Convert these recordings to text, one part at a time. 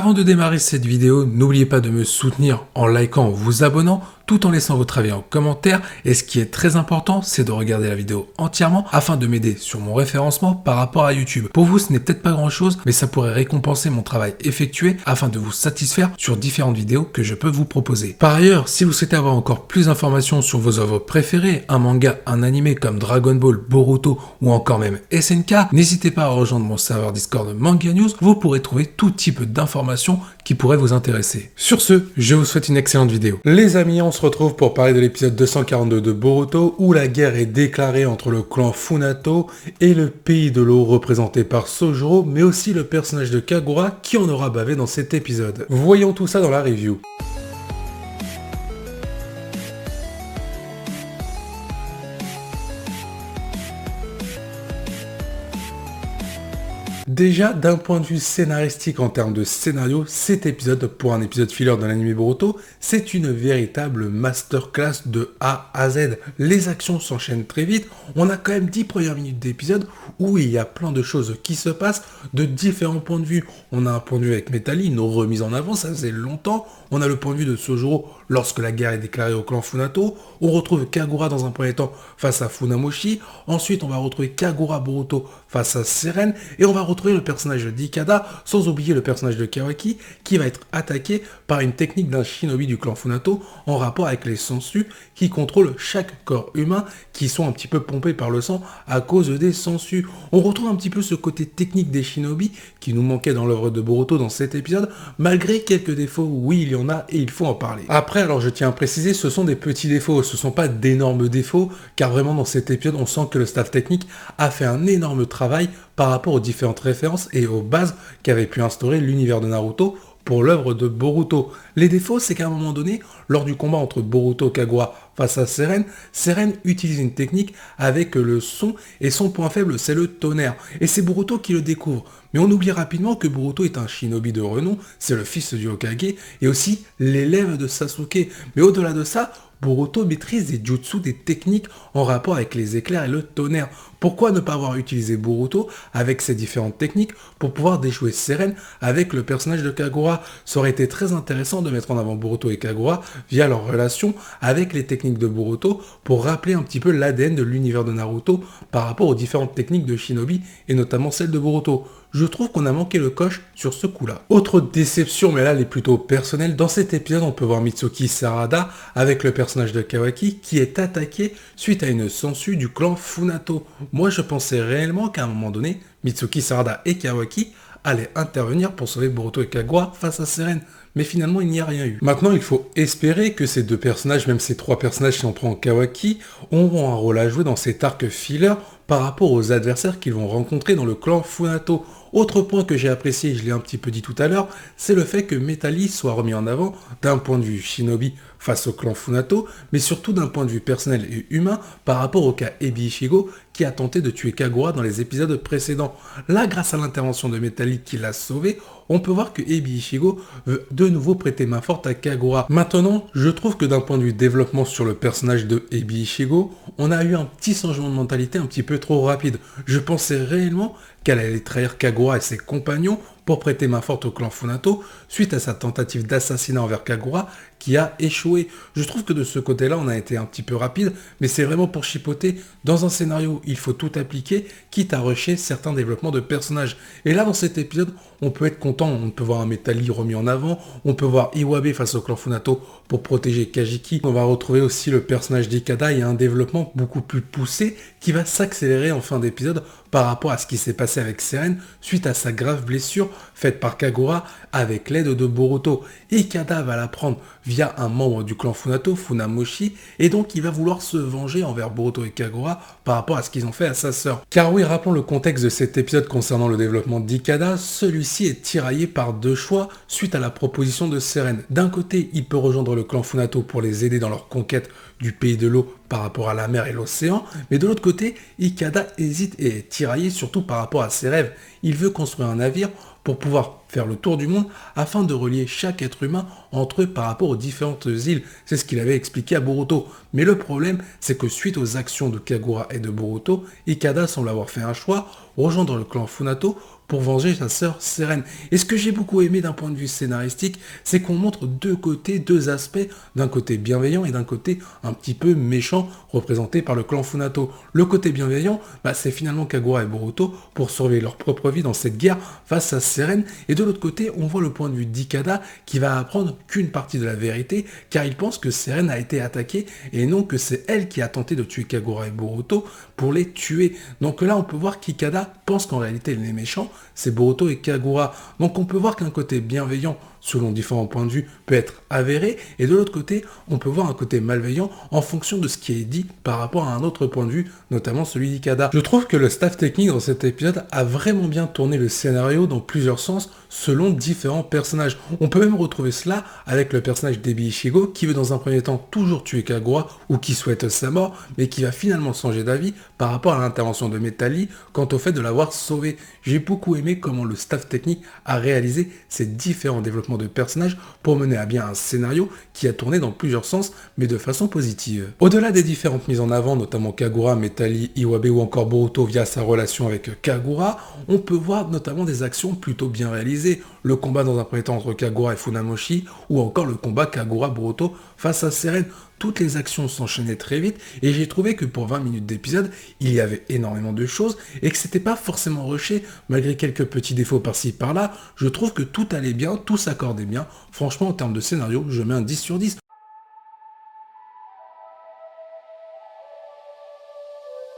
Avant de démarrer cette vidéo, n'oubliez pas de me soutenir en likant ou vous abonnant, tout en laissant votre avis en commentaire. Et ce qui est très important, c'est de regarder la vidéo entièrement afin de m'aider sur mon référencement par rapport à YouTube. Pour vous, ce n'est peut-être pas grand chose, mais ça pourrait récompenser mon travail effectué afin de vous satisfaire sur différentes vidéos que je peux vous proposer. Par ailleurs, si vous souhaitez avoir encore plus d'informations sur vos œuvres préférées, un manga, un animé comme Dragon Ball, Boruto ou encore même SNK, n'hésitez pas à rejoindre mon serveur Discord Manga News. Vous pourrez trouver tout type d'informations qui pourraient vous intéresser. Sur ce, je vous souhaite une excellente vidéo. Les amis, on se retrouve pour parler de l'épisode 242 de Boruto où la guerre est déclarée entre le clan Funato et le pays de l'eau représenté par Sojuro, mais aussi le personnage de Kagura qui en aura bavé dans cet épisode. Voyons tout ça dans la review. Déjà, d'un point de vue scénaristique en termes de scénario, cet épisode, pour un épisode filler de l'anime Boruto, c'est une véritable masterclass de A à Z. Les actions s'enchaînent très vite, on a quand même 10 premières minutes d'épisode où il y a plein de choses qui se passent de différents points de vue. On a un point de vue avec Metali, nos remises en avant, ça faisait longtemps. On a le point de vue de Sojuro lorsque la guerre est déclarée au clan Funato. On retrouve Kagura dans un premier temps face à Funamoshi. Ensuite, on va retrouver Kagura Boruto face à Seren. Et on va retrouver le personnage d'Ikada, sans oublier le personnage de Kawaki, qui va être attaqué par une technique d'un shinobi du clan Funato en rapport avec les sangsues qui contrôlent chaque corps humain, qui sont un petit peu pompés par le sang à cause des sangsues. On retrouve un petit peu ce côté technique des shinobi qui nous manquait dans l'œuvre de Boruto dans cet épisode, malgré quelques défauts. Oui, il y en a et il faut en parler. Après, alors je tiens à préciser, ce sont des petits défauts, ce sont pas d'énormes défauts, car vraiment dans cet épisode, on sent que le staff technique a fait un énorme travail par rapport aux différentes références et aux bases qu'avait pu instaurer l'univers de Naruto pour l'œuvre de Boruto. Les défauts, c'est qu'à un moment donné, lors du combat entre Boruto et Kagura face à Seren, Seren utilise une technique avec le son et son point faible, c'est le tonnerre. Et c'est Boruto qui le découvre. Mais on oublie rapidement que Boruto est un shinobi de renom, c'est le fils du Hokage et aussi l'élève de Sasuke. Mais au-delà de ça, Boruto maîtrise des jutsu, des techniques en rapport avec les éclairs et le tonnerre. Pourquoi ne pas avoir utilisé Boruto avec ces différentes techniques pour pouvoir déjouer Seren avec le personnage de Kagura? Ça aurait été très intéressant de mettre en avant Boruto et Kagura via leur relation avec les techniques de Boruto pour rappeler un petit peu l'ADN de l'univers de Naruto par rapport aux différentes techniques de Shinobi et notamment celle de Boruto. Je trouve qu'on a manqué le coche sur ce coup-là. Autre déception, mais là elle est plutôt personnelle, dans cet épisode on peut voir Mitsuki Sarada avec le personnage de Kawaki qui est attaqué suite à une sangsue du clan Funato. Moi je pensais réellement qu'à un moment donné, Mitsuki Sarada et Kawaki allaient intervenir pour sauver Boruto et Kagura face à Seren. Mais finalement, il n'y a rien eu. Maintenant, il faut espérer que ces deux personnages, même ces trois personnages si on prend Kawaki, auront un rôle à jouer dans cet arc filler par rapport aux adversaires qu'ils vont rencontrer dans le clan Funato. Autre point que j'ai apprécié, je l'ai un petit peu dit tout à l'heure, c'est le fait que Metali soit remis en avant d'un point de vue shinobi face au clan Funato, mais surtout d'un point de vue personnel et humain par rapport au cas Ebi Ishigo qui a tenté de tuer Kagura dans les épisodes précédents. Là, grâce à l'intervention de Metali qui l'a sauvé, on peut voir que Ebi Ishigo veut de nouveau prêter main forte à Kagura. Maintenant, je trouve que d'un point de vue développement sur le personnage de Ebi Ishigo, on a eu un petit changement de mentalité un petit peu trop rapide. Je pensais réellement qu'elle allait trahir Kagura et ses compagnons pour prêter main forte au clan Funato suite à sa tentative d'assassinat envers Kagura qui a échoué. Je trouve que de ce côté-là, on a été un petit peu rapide, mais c'est vraiment pour chipoter. Dans un scénario, il faut tout appliquer, quitte à rusher certains développements de personnages. Et là, dans cet épisode, on peut être content, on peut voir un Metali remis en avant, on peut voir Iwabe face au clan Funato pour protéger Kajiki. On va retrouver aussi le personnage d'Ikada et un développement beaucoup plus poussé qui va s'accélérer en fin d'épisode par rapport à ce qui s'est passé avec Seren suite à sa grave blessure faite par Kagura avec l'aide de Boruto. Ikada va la prendre via un membre du clan Funato, Funamoshi, et donc il va vouloir se venger envers Boruto et Kagura par rapport à ce qu'ils ont fait à sa sœur. Car oui, rappelons le contexte de cet épisode concernant le développement d'Ikada, celui-ci est tiraillé par deux choix suite à la proposition de Seren. D'un côté, il peut rejoindre le clan Funato pour les aider dans leur conquête du pays de l'eau par rapport à la mer et l'océan, mais de l'autre côté, Ikada hésite et est tiraillé surtout par rapport à ses rêves. Il veut construire un navire pour pouvoir faire le tour du monde afin de relier chaque être humain entre eux par rapport aux différentes îles. C'est ce qu'il avait expliqué à Boruto. Mais le problème, c'est que suite aux actions de Kagura et de Boruto, Ikada semble avoir fait un choix, rejoindre le clan Funato pour venger sa sœur Seren. Et ce que j'ai beaucoup aimé d'un point de vue scénaristique, c'est qu'on montre deux côtés, deux aspects, d'un côté bienveillant et d'un côté un petit peu méchant, représenté par le clan Funato. Le côté bienveillant, c'est finalement Kagura et Boruto pour sauver leur propre vie dans cette guerre face à Seren. Et de l'autre côté, on voit le point de vue d'Ikada qui va apprendre qu'une partie de la vérité, car il pense que Seren a été attaquée et non que c'est elle qui a tenté de tuer Kagura et Boruto pour les tuer. Donc là, on peut voir qu'Ikada pense qu'en réalité, les méchants, c'est Boruto et Kagura. Donc on peut voir qu'un côté bienveillant, selon différents points de vue, peut être avéré, et de l'autre côté, on peut voir un côté malveillant en fonction de ce qui est dit par rapport à un autre point de vue, notamment celui d'Ikada. Je trouve que le staff technique dans cet épisode a vraiment bien tourné le scénario dans plusieurs sens, selon différents personnages. On peut même retrouver cela avec le personnage d'Ebi Ichigo, qui veut dans un premier temps toujours tuer Kagura, ou qui souhaite sa mort, mais qui va finalement changer d'avis par rapport à l'intervention de Metali quant au fait de l'avoir sauvé. J'ai beaucoup aimé comment le staff technique a réalisé ces différents développements de personnages pour mener à bien un scénario qui a tourné dans plusieurs sens, mais de façon positive. Au-delà des différentes mises en avant, notamment Kagura, Metali, Iwabe ou encore Boruto via sa relation avec Kagura, on peut voir notamment des actions plutôt bien réalisées. Le combat dans un premier temps entre Kagura et Funamoshi, ou encore le combat Kagura-Boruto face à Seren. Toutes les actions s'enchaînaient très vite et j'ai trouvé que pour 20 minutes d'épisode, il y avait énormément de choses et que c'était pas forcément rushé, malgré quelques petits défauts par-ci par-là. Je trouve que tout allait bien, tout s'accordait bien. Franchement, en termes de scénario, je mets un 10 sur 10.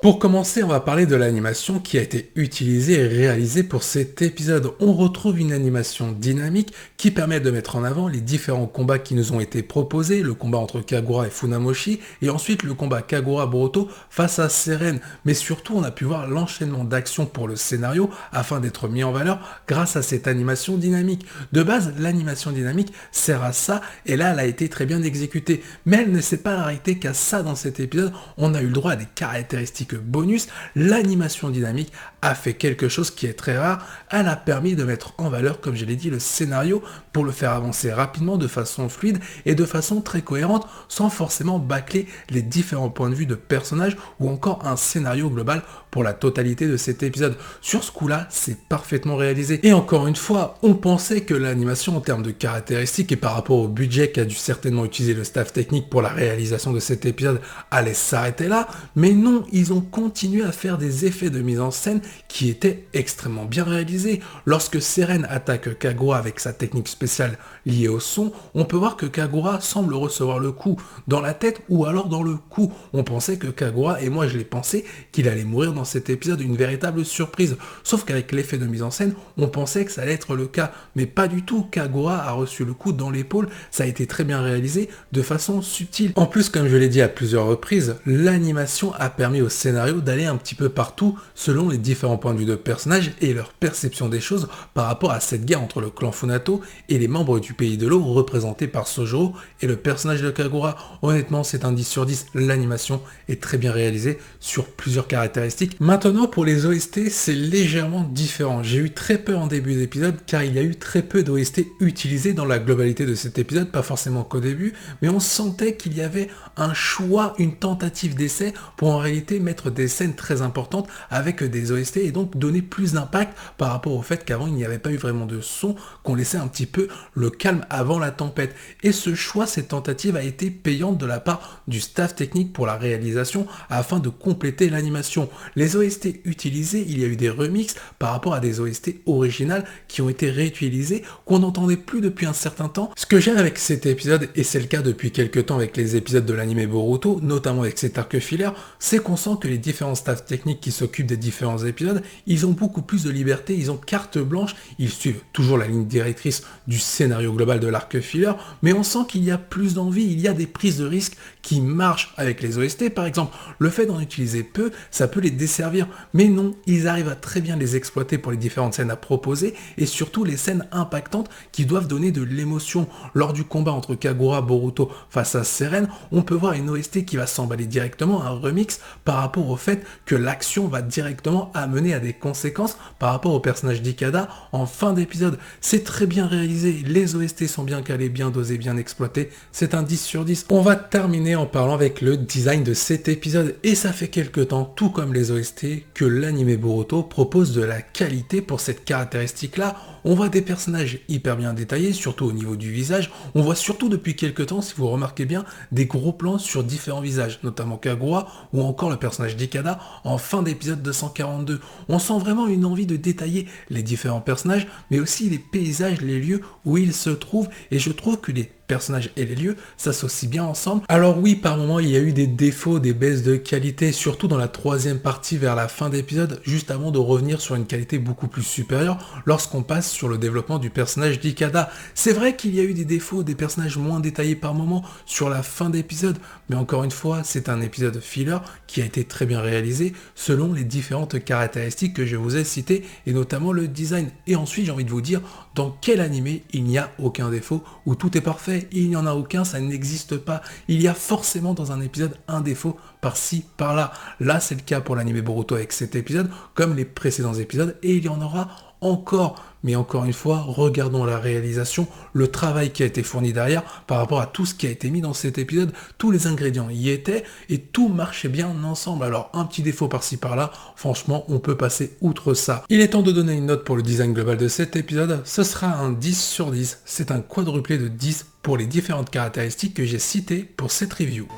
Pour commencer, on va parler de l'animation qui a été utilisée et réalisée pour cet épisode. On retrouve une animation dynamique qui permet de mettre en avant les différents combats qui nous ont été proposés, le combat entre Kagura et Funamoshi, et ensuite le combat Kagura-Boruto face à Seren. Mais surtout, on a pu voir l'enchaînement d'actions pour le scénario afin d'être mis en valeur grâce à cette animation dynamique. De base, l'animation dynamique sert à ça, et là, elle a été très bien exécutée. Mais elle ne s'est pas arrêtée qu'à ça dans cet épisode. On a eu le droit à des caractéristiques bonus, l'animation dynamique a fait quelque chose qui est très rare. Elle a permis de mettre en valeur, comme je l'ai dit, le scénario pour le faire avancer rapidement, de façon fluide et de façon très cohérente, sans forcément bâcler les différents points de vue de personnages ou encore un scénario global pour la totalité de cet épisode. Sur ce coup-là, c'est parfaitement réalisé. Et encore une fois, on pensait que l'animation en termes de caractéristiques et par rapport au budget qu'a dû certainement utiliser le staff technique pour la réalisation de cet épisode allait s'arrêter là, mais non, ils ont continué à faire des effets de mise en scène qui étaient extrêmement bien réalisés. Lorsque Seren attaque Kagura avec sa technique spéciale liée au son, on peut voir que Kagura semble recevoir le coup dans la tête ou alors dans le cou. On pensait que Kagura, et moi je l'ai pensé, qu'il allait mourir dans cet épisode, une véritable surprise. Sauf qu'avec l'effet de mise en scène, on pensait que ça allait être le cas, mais pas du tout. Kagura a reçu le coup dans l'épaule, ça a été très bien réalisé de façon subtile. En plus, comme je l'ai dit à plusieurs reprises, l'animation a permis au scénario d'aller un petit peu partout selon les différents points de vue de personnages et leur perception des choses par rapport à cette guerre entre le clan Funato et les membres du pays de l'eau représentés par Sojiro et le personnage de Kagura. Honnêtement, c'est un 10 sur 10, l'animation est très bien réalisée sur plusieurs caractéristiques. Maintenant, pour les OST, c'est légèrement différent. J'ai eu très peur en début d'épisode car il y a eu très peu d'OST utilisés dans la globalité de cet épisode, pas forcément qu'au début, mais on sentait qu'il y avait un choix, une tentative d'essai pour en réalité mettre des scènes très importantes avec des OST et donc donner plus d'impact par rapport au fait qu'avant il n'y avait pas eu vraiment de son, qu'on laissait un petit peu le calme avant la tempête. Et ce choix, cette tentative a été payante de la part du staff technique pour la réalisation afin de compléter l'animation. Les OST utilisés, il y a eu des remixes par rapport à des OST originales qui ont été réutilisés, qu'on n'entendait plus depuis un certain temps. Ce que j'aime avec cet épisode, et c'est le cas depuis quelques temps avec les épisodes de l'anime Boruto, notamment avec cet arc filaire, c'est qu'on sent que les différents staffs techniques qui s'occupent des différents épisodes, ils ont beaucoup plus de liberté, ils ont carte blanche, ils suivent toujours la ligne directrice du scénario global de l'arc filler, mais on sent qu'il y a plus d'envie, il y a des prises de risques qui marchent avec les OST. Par exemple, le fait d'en utiliser peu, ça peut les desservir, mais non, ils arrivent à très bien les exploiter pour les différentes scènes à proposer, et surtout les scènes impactantes qui doivent donner de l'émotion. Lors du combat entre Kagura Boruto face à Seren, on peut voir une OST qui va s'emballer directement, un remix par rapport rapport au fait que l'action va directement amener à des conséquences par rapport au personnage d'Ikada en fin d'épisode. C'est très bien réalisé, les OST sont bien calés, bien dosés, bien exploités, c'est un 10 sur 10. On va terminer en parlant avec le design de cet épisode, et ça fait quelques temps, tout comme les OST, que l'anime Boruto propose de la qualité pour cette caractéristique-là. On voit des personnages hyper bien détaillés, surtout au niveau du visage. On voit surtout depuis quelques temps, si vous remarquez bien, des gros plans sur différents visages, notamment Kagura ou encore le personnage d'Ikada en fin d'épisode 242. On sent vraiment une envie de détailler les différents personnages, mais aussi les paysages, les lieux où ils se trouvent, et je trouve que les personnages et les lieux s'associent bien ensemble. Alors oui, par moments, il y a eu des défauts, des baisses de qualité, surtout dans la troisième partie vers la fin d'épisode, juste avant de revenir sur une qualité beaucoup plus supérieure lorsqu'on passe sur le développement du personnage d'Ikada. C'est vrai qu'il y a eu des défauts, des personnages moins détaillés par moments sur la fin d'épisode, mais encore une fois, c'est un épisode filler qui a été très bien réalisé selon les différentes caractéristiques que je vous ai citées, et notamment le design. Et ensuite, j'ai envie de vous dire, dans quel animé il n'y a aucun défaut, où tout est parfait? Il n'y en a aucun, ça n'existe pas. Il y a forcément dans un épisode un défaut par-ci, par-là. Là, c'est le cas pour l'anime Boruto avec cet épisode, comme les précédents épisodes, et il y en aura encore. Mais encore une fois, regardons la réalisation, le travail qui a été fourni derrière par rapport à tout ce qui a été mis dans cet épisode. Tous les ingrédients y étaient et tout marchait bien ensemble. Alors un petit défaut par-ci par-là, franchement, on peut passer outre ça. Il est temps de donner une note pour le design global de cet épisode. Ce sera un 10 sur 10. C'est un quadruplé de 10 pour les différentes caractéristiques que j'ai citées pour cette review.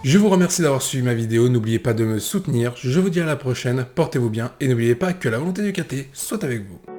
Je vous remercie d'avoir suivi ma vidéo, n'oubliez pas de me soutenir, je vous dis à la prochaine, portez-vous bien et n'oubliez pas que la volonté du KT soit avec vous.